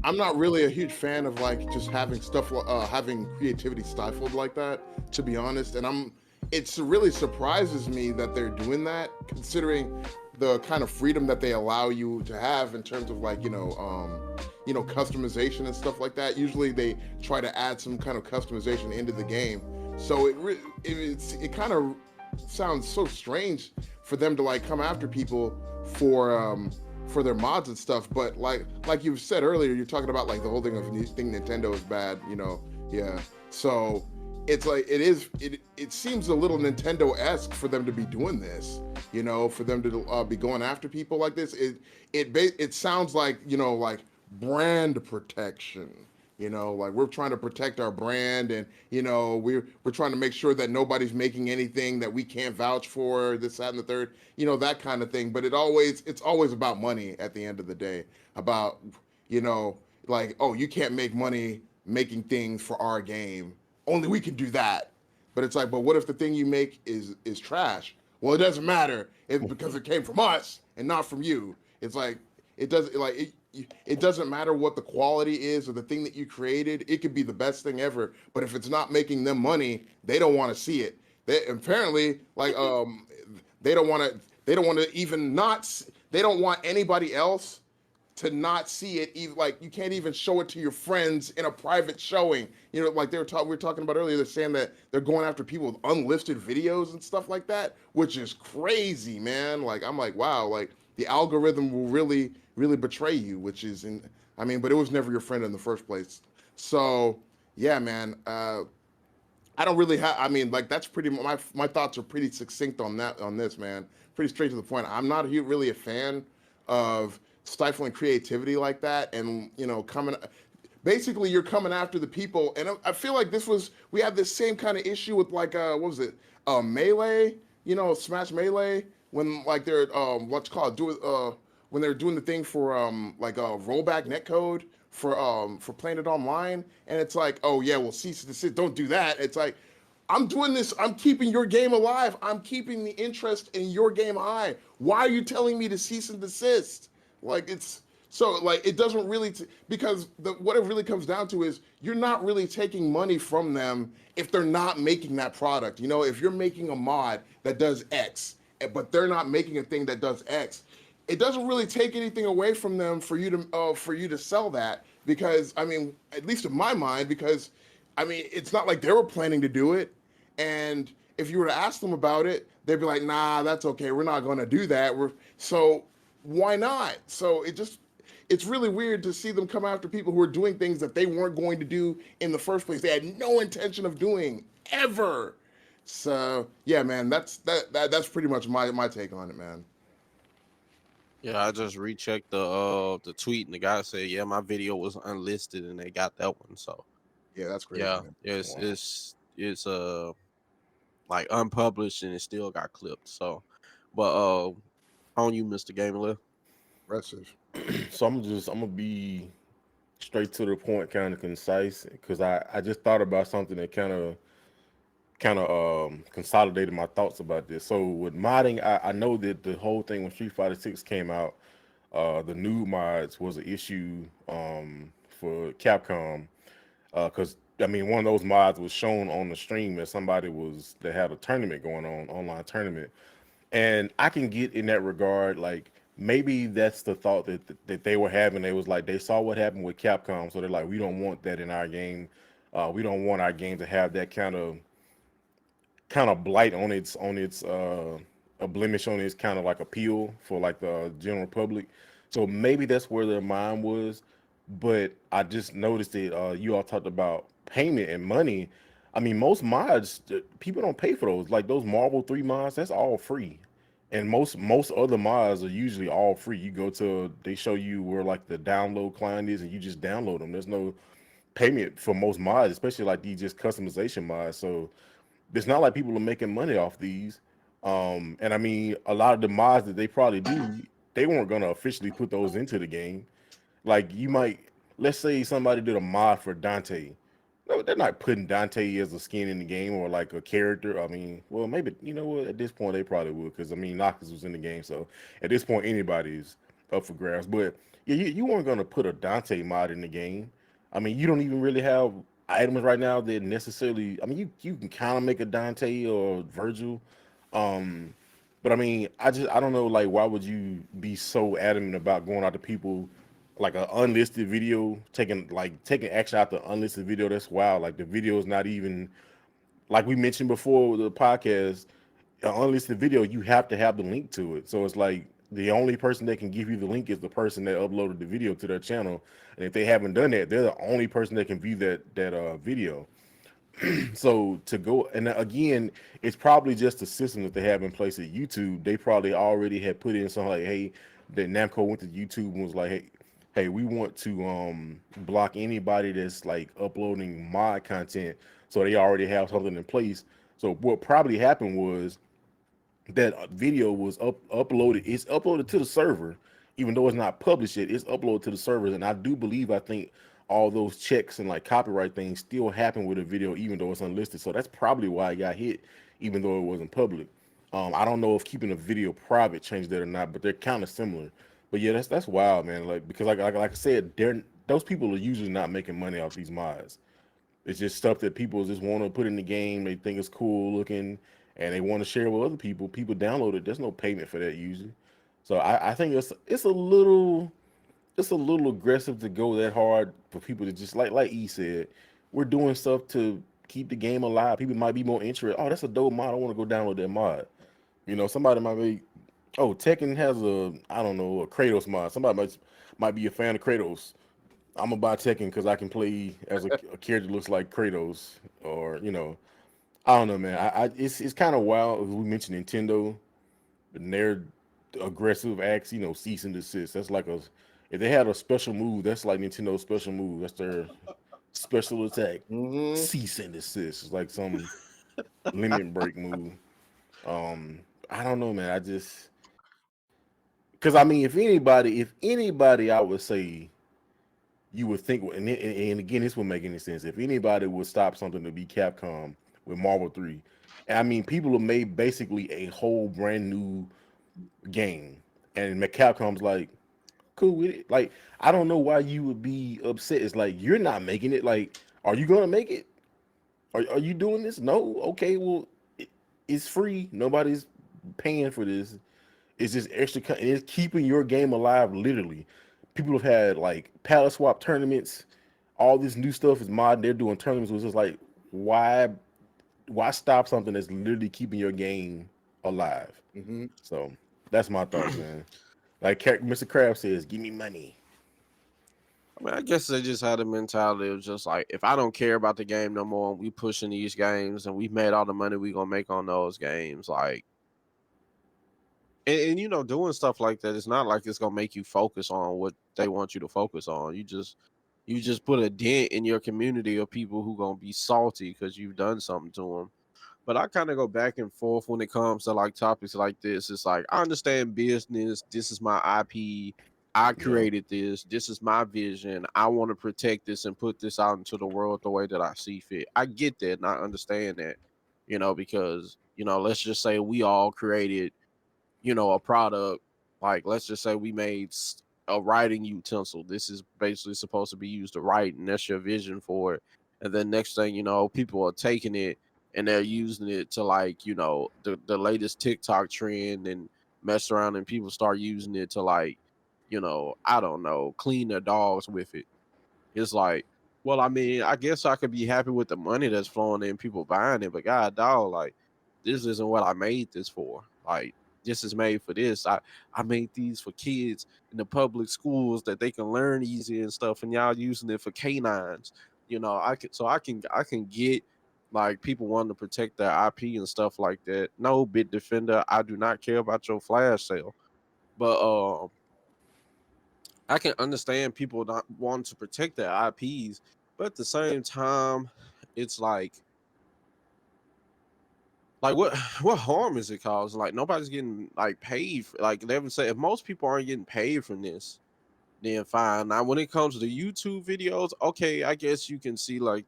I'm not really a huge fan of like just having stuff, having creativity stifled like that, to be honest. And it really surprises me that they're doing that, considering the kind of freedom that they allow you to have in terms of like, customization and stuff like that. Usually they try to add some kind of customization into the game. So it kind of sounds so strange for them to like come after people for their mods and stuff. But like you said earlier, you're talking about like the whole thing of think Nintendo is bad, yeah. So it's like it seems a little Nintendo-esque for them to be doing this, for them to be going after people like this. It sounds like like brand protection. Like we're trying to protect our brand, and we're trying to make sure that nobody's making anything that we can't vouch for, this, that, and the third, that kind of thing. But it's always about money at the end of the day. About you know like, oh, you can't make money making things for our game. Only we can do that. But it's like, but what if the thing you make is trash? Well, it doesn't matter. It's because it came from us and not from you. It's like it doesn't matter what the quality is of the thing that you created. It could be the best thing ever, but if it's not making them money, they don't want to see it. They apparently like they don't want to even not. They don't want anybody else to not see it. Even like you can't even show it to your friends in a private showing. Like we were talking about earlier. They're saying that they're going after people with unlisted videos and stuff like that, which is crazy, man. Like I'm like, wow, like the algorithm will really betray you, which is I mean, but it was never your friend in the first place. So yeah, man. I don't really have. I mean, like that's pretty. My thoughts are pretty succinct on this, man. Pretty straight to the point. I'm not really a fan of stifling creativity like that, and coming. Basically, you're coming after the people, and I feel like we had this same kind of issue with like what was it, Melee? Smash Melee, when like they're what's called do when they're doing the thing for like rollback netcode for playing it online, and it's like, oh yeah, well cease and desist, don't do that. It's like, I'm doing this, I'm keeping your game alive, I'm keeping the interest in your game high. Why are you telling me to cease and desist? Like it's so like it doesn't really because what it really comes down to is you're not really taking money from them if they're not making that product. If you're making a mod that does X, but they're not making a thing that does X, it doesn't really take anything away from them for you to sell that, because I mean, at least in my mind, because I mean, it's not like they were planning to do it, and if you were to ask them about it, they'd be like, nah, that's okay, we're not going to do that. So why not? So it's really weird to see them come after people who are doing things that they weren't going to do in the first place. They had no intention of doing ever. So yeah, man, that's pretty much my take on it, man. Yeah, I just rechecked the tweet and the guy said, yeah, my video was unlisted and they got that one. So Yeah, that's crazy, yeah, man. it's Wow. it's like unpublished and it still got clipped. So, but on you, Mr. GameNLift. Impressive. So I'm gonna be straight to the point, kind of concise, because I just thought about something that kind of consolidated my thoughts about this. So with modding, I know that the whole thing when Street Fighter 6 came out, the new mods was an issue for Capcom, because I mean one of those mods was shown on the stream as somebody was that had a tournament going on, online tournament, and I can get in that regard, like maybe that's the thought that they were having. They was like they saw what happened with Capcom, so they're like, we don't want that in our game. We don't want our game to have that kind of blight on its a blemish on its kind of like appeal for like the general public. So maybe that's where their mind was. But I just noticed that you all talked about payment and money. I mean, most mods people don't pay for those. Like those Marvel 3 mods, that's all free. And most other mods are usually all free. You go to they show you where like the download client is, and you just download them. There's no payment for most mods, especially like these just customization mods. So it's not like people are making money off these. And I mean, a lot of the mods that they probably do, they weren't gonna officially put those into the game. Like you might, let's say somebody did a mod for Dante. No, they're not putting Dante as a skin in the game or like a character. I mean, well, maybe you know what? At this point, they probably would because I mean, Noctis was in the game, so at this point, anybody's up for grabs. But yeah, you weren't gonna put a Dante mod in the game. I mean, you don't even really have items right now that necessarily. I mean, you can kind of make a Dante or Virgil, um, but I mean, I don't know, like, why would you be so adamant about going out to people like an unlisted video, taking action out the unlisted video? That's wild. Like the video is not even like we mentioned before with the podcast. An unlisted video, you have to have the link to it. So it's like the only person that can give you the link is the person that uploaded the video to their channel. And if they haven't done that, they're the only person that can view that video. So to go, and again, it's probably just the system that they have in place at YouTube. They probably already had put in something like, hey, that Namco went to YouTube and was like, hey, we want to block anybody that's like uploading mod content. So they already have something in place. So what probably happened was that video was uploaded. It's uploaded to the server, even though it's not published yet. It's uploaded to the servers, and I think all those checks and like copyright things still happen with a video, even though it's unlisted. So that's probably why it got hit, even though it wasn't public. I don't know if keeping a video private changed that or not, but they're kind of similar. But yeah, that's wild, man. Like because like I said, those people are usually not making money off these mods. It's just stuff that people just want to put in the game. They think it's cool looking, and they want to share with other people. People download it. There's no payment for that usually. So I think it's a little aggressive to go that hard for people to just like E said, we're doing stuff to keep the game alive. People might be more interested. Oh, that's a dope mod. I want to go download that mod. You know, somebody might be, oh, Tekken has I don't know, a Kratos mod. Somebody might be a fan of Kratos. I'm gonna buy Tekken because I can play as a character that looks like Kratos, or I don't know, man. It's kind of wild. We mentioned Nintendo and their aggressive acts, cease and desist. That's like if they had a special move, that's like Nintendo's special move. That's their special attack. Cease and desist. It's like some limit break move. I don't know, man. Because I mean, if anybody, I would say you would think, and again, this would make any sense. If anybody would stop something to be Capcom with Marvel 3, I mean, people have made basically a whole brand new game, and Capcom's like, cool with it. Like, I don't know why you would be upset. It's like, you're not making it. Like, are you gonna make it? Are you doing this? No. Okay, well, it's free. Nobody's paying for this. It's just extra. It's keeping your game alive. Literally, people have had like palette swap tournaments. All this new stuff is mod. They're doing tournaments. It's just like, why stop something that's literally keeping your game alive? So that's my thoughts, man. Like Mr. Krabs says, give me money. I mean, I guess they just had a mentality of just like, if I don't care about the game no more, and we pushing these games, and we've made all the money we gonna make on those games, like, and doing stuff like that, it's not like it's gonna make you focus on what they want you to focus on. You just put a dent in your community of people who gonna be salty because you've done something to them. But I kind of go back and forth when it comes to like topics like this. It's like, I understand business. This is my IP. I created this. This is my vision. I want to protect this and put this out into the world the way that I see fit. I get that and I understand that, because, let's just say we all created, a product. Like, let's just say we made a writing utensil. This is basically supposed to be used to write, and that's your vision for it. And then next thing you know, people are taking it and they're using it to, like, the latest TikTok trend, and mess around and people start using it to, like, I don't know, clean their dogs with it. It's like, well, I mean, I guess I could be happy with the money that's flowing in, people buying it, but god dog, like, this isn't what I made this for. Like, this is made for this. I made these for kids in the public schools that they can learn easy and stuff, and y'all using it for canines. I can get like people wanting to protect their IP and stuff like that. No, Bit Defender, I do not care about your flash sale. But I can understand people not wanting to protect their IPs, but at the same time, it's like what harm is it causing? Like, nobody's getting like paid. Like they haven't said, if most people aren't getting paid from this, then fine. Now, when it comes to the YouTube videos, okay, I guess you can see like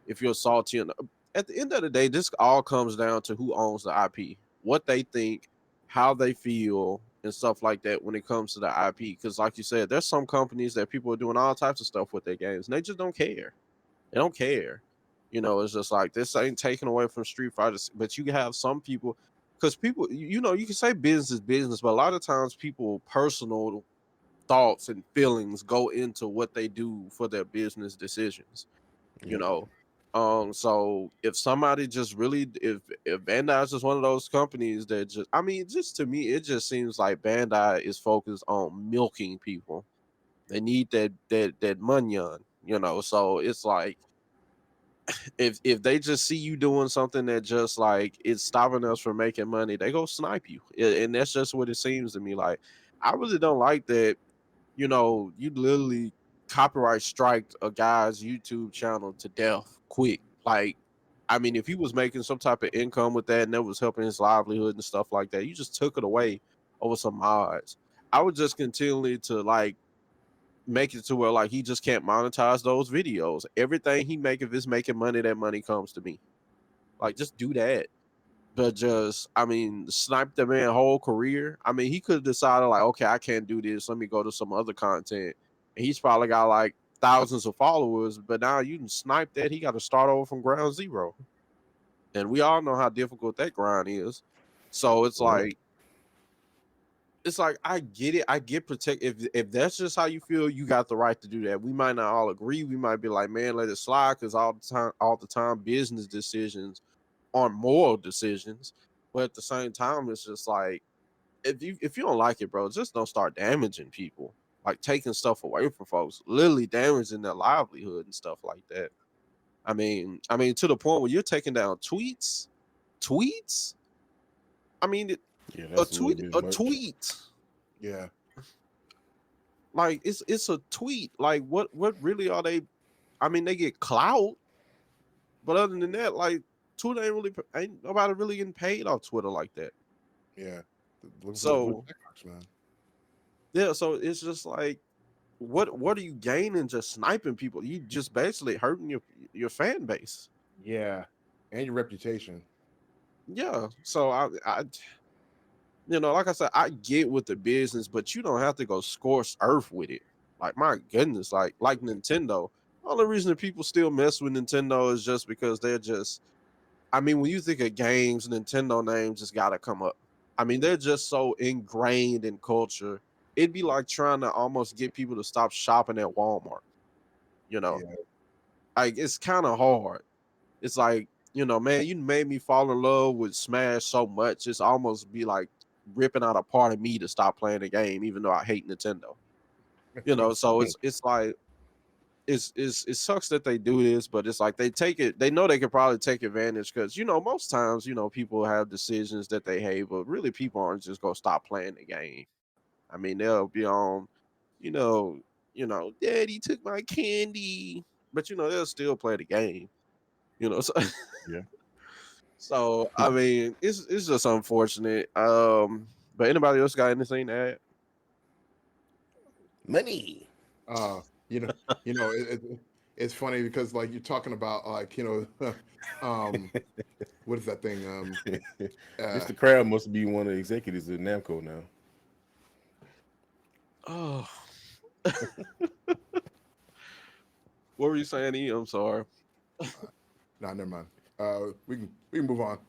if you're salty. And at the end of the day, this all comes down to who owns the IP, what they think, how they feel, and stuff like that when it comes to the IP. Because, like you said, there's some companies that people are doing all types of stuff with their games, and they just don't care. They don't care. It's just like this ain't taken away from Street Fighter, but you have some people, because people, you can say business is business, but a lot of times people personal thoughts and feelings go into what they do for their business decisions. Yeah. So if somebody just really, if Bandai is just one of those companies that just to me, it just seems like Bandai is focused on milking people. They need that money so it's like, if they just see you doing something that just like it's stopping us from making money, they go snipe you. And that's just what it seems to me like. I really don't like that. You literally copyright striked a guy's YouTube channel to death quick. Like, I mean, if he was making some type of income with that and that was helping his livelihood and stuff like that, you just took it away over some mods. I would just continually to like make it to where like he just can't monetize those videos. Everything he make, if it's making money, that money comes to me. Like, just do that. But just, I mean, snipe the man whole career. I mean, he could have decided like, okay, I can't do this. Let me go to some other content. And he's probably got like thousands of followers, but now you can snipe that. He got to start over from ground zero. And we all know how difficult that grind is. So it's like I get it. I get if that's just how you feel, you got the right to do that. We might not all agree. We might be like, man, let it slide, because all the time, business decisions are moral decisions. But at the same time, it's just like, if you don't like it, bro, just don't start damaging people, like taking stuff away from folks, literally damaging their livelihood and stuff like that. I mean, to the point where you're taking down tweets. I mean, Yeah, a that's a little tweet, bit a much. tweet. Yeah. Like, it's a tweet. Like, what really are they? I mean, they get clout, but other than that, like, Twitter ain't nobody really getting paid off Twitter like that. Yeah. Looking for the blue So checkmarks, man. yeah, so it's just like, what are you gaining just sniping people? You just basically hurting your fan base. Yeah. And your reputation. Yeah. So I like I said, I get with the business, but you don't have to go scorched earth with it. Like, my goodness, like Nintendo. Only reason that people still mess with Nintendo is just because they're just, I mean, when you think of games, Nintendo names just gotta come up. I mean, they're just so ingrained in culture. It'd be like trying to almost get people to stop shopping at Walmart. You know, Yeah. like, it's kind of hard. It's like, man, you made me fall in love with Smash so much. It's almost be like ripping out a part of me to stop playing the game, even though I hate Nintendo. So it's like, it sucks that they do this, but it's like they know they could probably take advantage, because most times people have decisions that they hate, but really people aren't just gonna stop playing the game. I mean, they'll be on, you know, Daddy took my candy, but they'll still play the game. So, Yeah. so I mean, it's just unfortunate. But anybody else got anything to add? Money. Uh, you know, it's funny because like you're talking about like, what is that thing? Mr. Crab must be one of the executives at Namco now. Oh, what were you saying, E? I'm sorry. Nah, never mind. We can move on.